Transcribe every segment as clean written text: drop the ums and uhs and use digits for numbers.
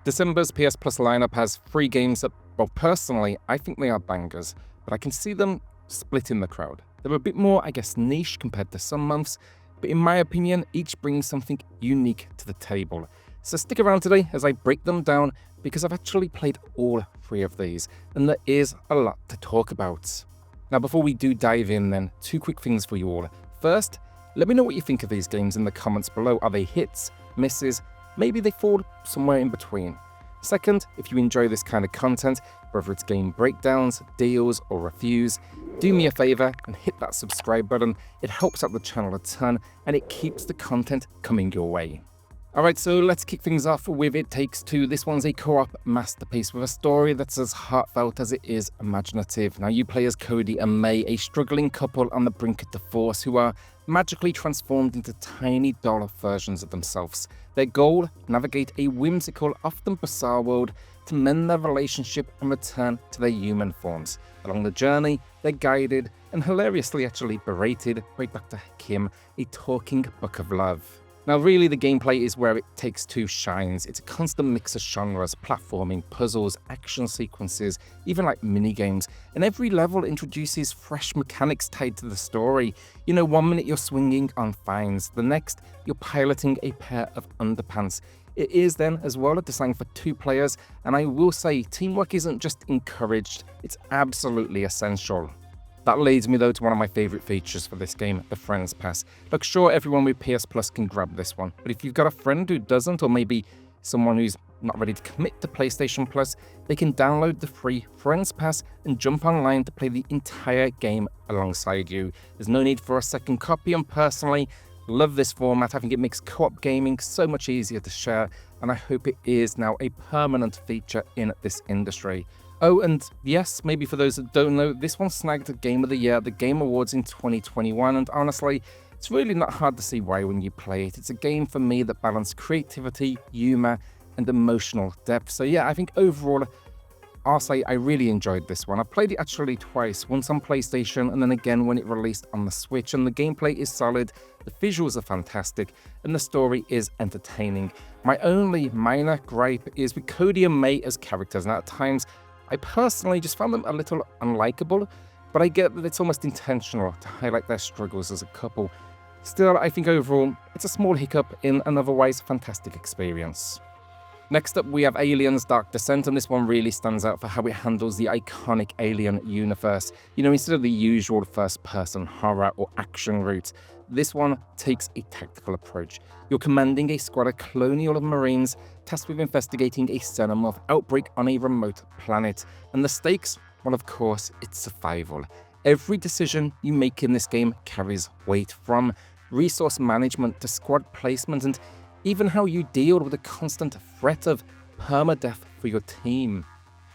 December's PS Plus lineup has 3 games that, well, personally, I think they are bangers, but I can see them splitting the crowd. They're a bit more, I guess, niche compared to some months, but in my opinion, each brings something unique to the table. So stick around today as I break them down, because I've actually played all 3 of these, and there is a lot to talk about. Now, before we do dive in then, 2 quick things for you all. First, let me know what you think of these games in the comments below. Are they hits, misses? Maybe they fall somewhere in between. Second, if you enjoy this kind of content, whether it's game breakdowns, deals, or reviews, do me a favor and hit that subscribe button. It helps out the channel a ton and it keeps the content coming your way. Alright, so let's kick things off with It Takes Two. This one's a co-op masterpiece with a story that's as heartfelt as it is imaginative. Now you play as Cody and May, a struggling couple on the brink of divorce who are magically transformed into tiny doll versions of themselves. Their goal? Navigate a whimsical, often bizarre world to mend their relationship and return to their human forms. Along the journey, they're guided and hilariously actually berated by Dr. Kim, a talking book of love. Now really the gameplay is where It Takes Two shines. It's a constant mix of genres, platforming, puzzles, action sequences, even like minigames, and every level introduces fresh mechanics tied to the story. You know, 1 minute you're swinging on fines, the next you're piloting a pair of underpants. It is then as well designed for 2 players, and I will say teamwork isn't just encouraged, it's absolutely essential. That leads me though to one of my favourite features for this game, the Friends Pass. Look, sure, everyone with PS Plus can grab this one, but if you've got a friend who doesn't, or maybe someone who's not ready to commit to PlayStation Plus, they can download the free Friends Pass and jump online to play the entire game alongside you. There's no need for a second copy, and personally, love this format. I think it makes co-op gaming so much easier to share, and I hope it is now a permanent feature in this industry. Oh, and yes, maybe for those that don't know, this one snagged Game of the Year at the Game Awards in 2021, and honestly, it's really not hard to see why when you play it. It's a game for me that balanced creativity, humour, and emotional depth. So yeah, I think overall, I'll say I really enjoyed this one. I've played it actually twice, once on PlayStation and then again when it released on the Switch, and the gameplay is solid, the visuals are fantastic, and the story is entertaining. My only minor gripe is with Cody and May as characters, and at times, I personally just found them a little unlikable, but I get that it's almost intentional to highlight their struggles as a couple. Still, I think overall, it's a small hiccup in an otherwise fantastic experience. Next up, we have Alien's Dark Descent, and this one really stands out for how it handles the iconic Alien universe. You know, instead of the usual first-person horror or action route, this one takes a tactical approach. You're commanding a squad of colonial Marines tasked with investigating a xenomorph outbreak on a remote planet. And the stakes? Well, of course, it's survival. Every decision you make in this game carries weight, from resource management to squad placement, and even how you deal with the constant threat of permadeath for your team.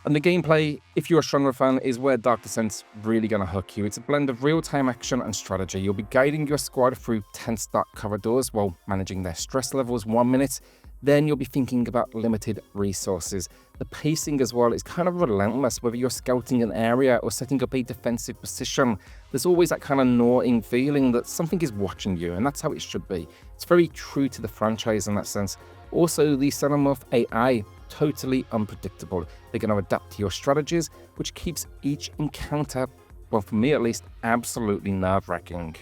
And the gameplay, if you're a genre fan, is where Dark Descent's really gonna hook you. It's a blend of real-time action and strategy. You'll be guiding your squad through tense dark corridors while managing their stress levels 1 minute. Then you'll be thinking about limited resources. The pacing as well is kind of relentless, whether you're scouting an area or setting up a defensive position. There's always that kind of gnawing feeling that something is watching you, and that's how it should be. It's very true to the franchise in that sense. Also, the Xenomorph AI, totally unpredictable. They're going to adapt to your strategies, which keeps each encounter, well, for me at least, absolutely nerve-wracking.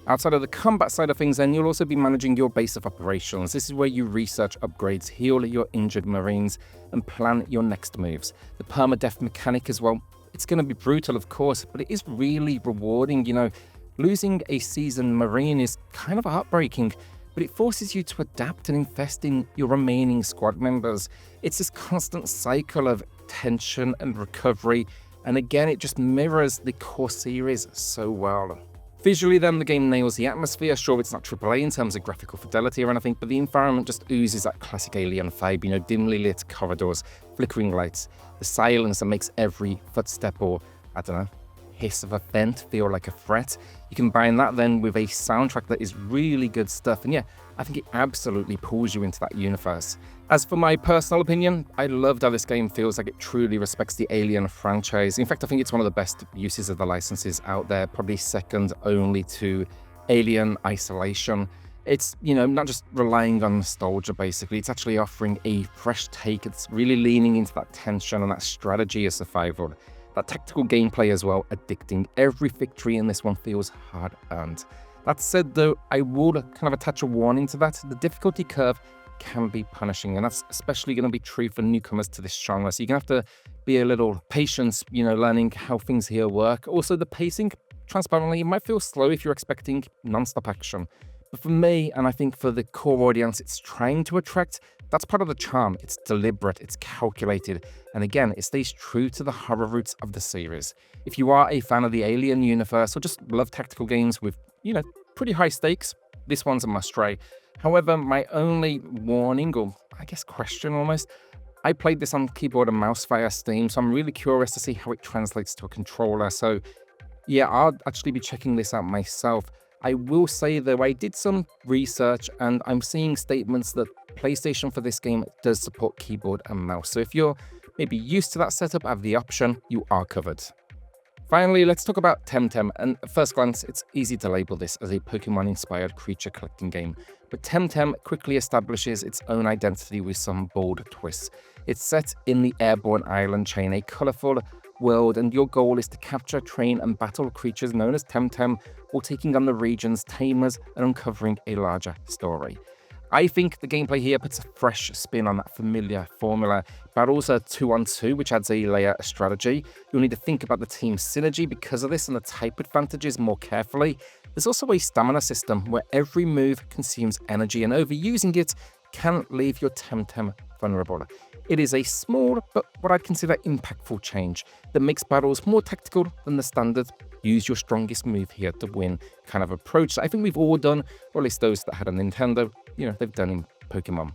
Outside of the combat side of things then, you'll also be managing your base of operations. This is where you research upgrades, heal your injured Marines, and plan your next moves. The permadeath mechanic as well, it's going to be brutal of course, but it is really rewarding. You know, losing a seasoned Marine is kind of heartbreaking, but it forces you to adapt and invest in your remaining squad members. It's this constant cycle of tension and recovery, and again, it just mirrors the core series so well. Visually then, the game nails the atmosphere. Sure, it's not AAA in terms of graphical fidelity or anything, but the environment just oozes that classic Alien vibe, you know, dimly lit corridors, flickering lights, the silence that makes every footstep or, I don't know, hiss of a vent feel like a threat. You combine that then with a soundtrack that is really good stuff, and yeah, I think it absolutely pulls you into that universe. As for my personal opinion, I loved how this game feels like it truly respects the Alien franchise. In fact, I think it's one of the best uses of the licenses out there, probably second only to Alien Isolation. It's, not just relying on nostalgia, basically. It's actually offering a fresh take. It's really leaning into that tension and that strategy of survival. That tactical gameplay as well, addicting. Every victory in this one feels hard-earned. That said, though, I would kind of attach a warning to that. The difficulty curve can be punishing, and that's especially going to be true for newcomers to this genre. So you're going to have to be a little patient, learning how things here work. Also, the pacing, transparently, it might feel slow if you're expecting non-stop action. But for me, and I think for the core audience it's trying to attract, that's part of the charm. It's deliberate, it's calculated, and again, it stays true to the horror roots of the series. If you are a fan of the Alien universe or just love tactical games with, pretty high stakes, this one's a must-try. However, my only warning, or I guess question almost, I played this on keyboard and mouse via Steam, so I'm really curious to see how it translates to a controller. So yeah, I'll actually be checking this out myself. I will say, though, I did some research and I'm seeing statements that PlayStation for this game does support keyboard and mouse. So if you're maybe used to that setup, have the option, you are covered. Finally, let's talk about Temtem, and at first glance, it's easy to label this as a Pokemon-inspired creature collecting game, but Temtem quickly establishes its own identity with some bold twists. It's set in the airborne island chain, a colourful world, and your goal is to capture, train, and battle creatures known as Temtem, while taking on the region's tamers and uncovering a larger story. I think the gameplay here puts a fresh spin on that familiar formula. Battles are 2-on-2, which adds a layer of strategy. You'll need to think about the team synergy because of this and the type advantages more carefully. There's also a stamina system where every move consumes energy, and overusing it can leave your Temtem vulnerable. It is a small, but what I'd consider impactful change that makes battles more tactical than the standard use your strongest move here to win kind of approach that I think we've all done, or at least those that had a Nintendo, they've done in Pokemon.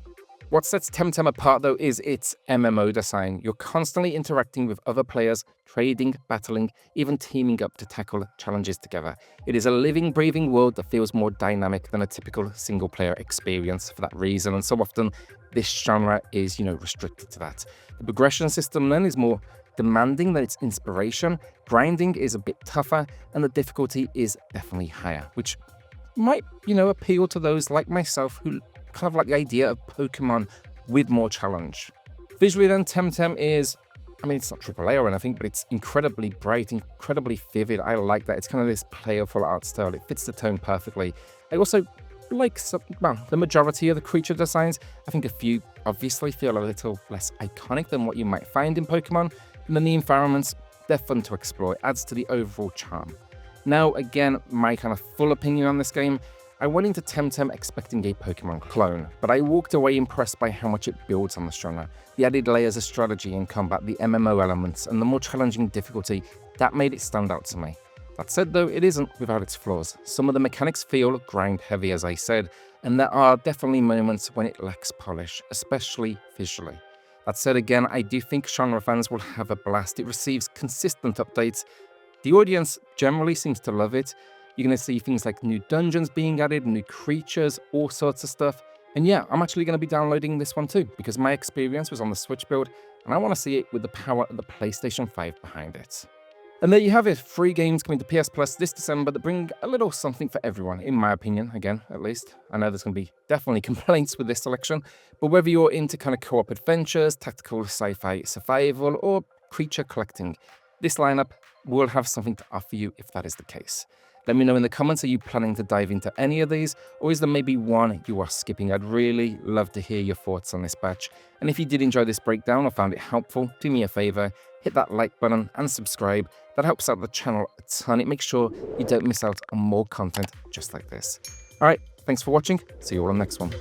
What sets Temtem apart, though, is its MMO design. You're constantly interacting with other players, trading, battling, even teaming up to tackle challenges together. It is a living, breathing world that feels more dynamic than a typical single-player experience for that reason, and so often this genre is, restricted to that. The progression system then is more demanding than its inspiration, grinding is a bit tougher, and the difficulty is definitely higher, which might, appeal to those like myself who kind of like the idea of Pokemon with more challenge. Visually then, Temtem is, it's not AAA or anything, but it's incredibly bright, incredibly vivid. I like that. It's kind of this playful art style. It fits the tone perfectly. I also like the majority of the creature designs. I think a few obviously feel a little less iconic than what you might find in Pokemon, and then the environments, they're fun to explore. It adds to the overall charm. Now, again, my kind of full opinion on this game, I went into Temtem expecting a Pokemon clone, but I walked away impressed by how much it builds on the genre. The added layers of strategy in combat, the MMO elements, and the more challenging difficulty, that made it stand out to me. That said, though, it isn't without its flaws. Some of the mechanics feel grind-heavy, as I said, and there are definitely moments when it lacks polish, especially visually. That said, again, I do think genre fans will have a blast. It receives consistent updates. The audience generally seems to love it. You're going to see things like new dungeons being added, new creatures, all sorts of stuff. And yeah, I'm actually going to be downloading this one too, because my experience was on the Switch build, and I want to see it with the power of the PlayStation 5 behind it. And there you have it, 3 games coming to PS Plus this December that bring a little something for everyone, in my opinion, again, at least. I know there's going to be definitely complaints with this selection, but whether you're into kind of co-op adventures, tactical sci-fi survival, or creature collecting, this lineup will have something to offer you if that is the case. Let me know in the comments, are you planning to dive into any of these, or is there maybe one you are skipping? I'd really love to hear your thoughts on this batch. And if you did enjoy this breakdown or found it helpful, do me a favor, hit that like button and subscribe. That helps out the channel a ton. It makes sure you don't miss out on more content just like this. Alright, thanks for watching. See you all on the next one.